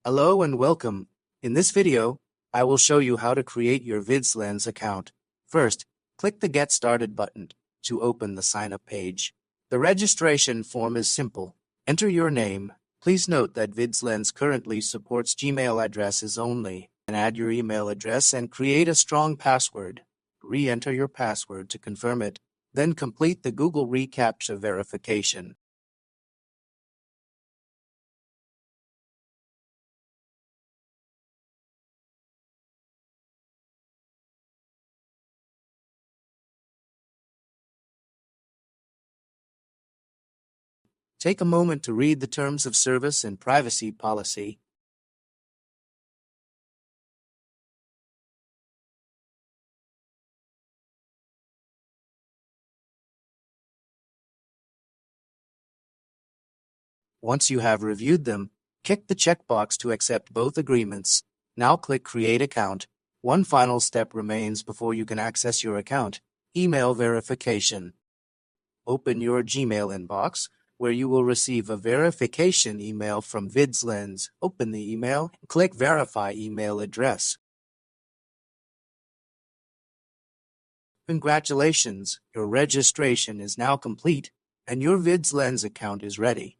Hello and welcome. In this video, I will show you how to create your VidsLens account. First, click the Get Started button to open the sign-up page. The registration form is simple. Enter your name. Please note that VidsLens currently supports Gmail addresses only. And add your email address and create a strong password. Re-enter your password to confirm it. Then complete the Google Recapture verification. Take a moment to read the terms of service and privacy policy. Once you have reviewed them, click the checkbox to accept both agreements. Now click Create Account. One final step remains before you can access your account: email verification. Open your Gmail inbox, where you will receive a verification email from VidsLens. Open the email and click Verify Email Address. Congratulations, your registration is now complete, and your VidsLens account is ready.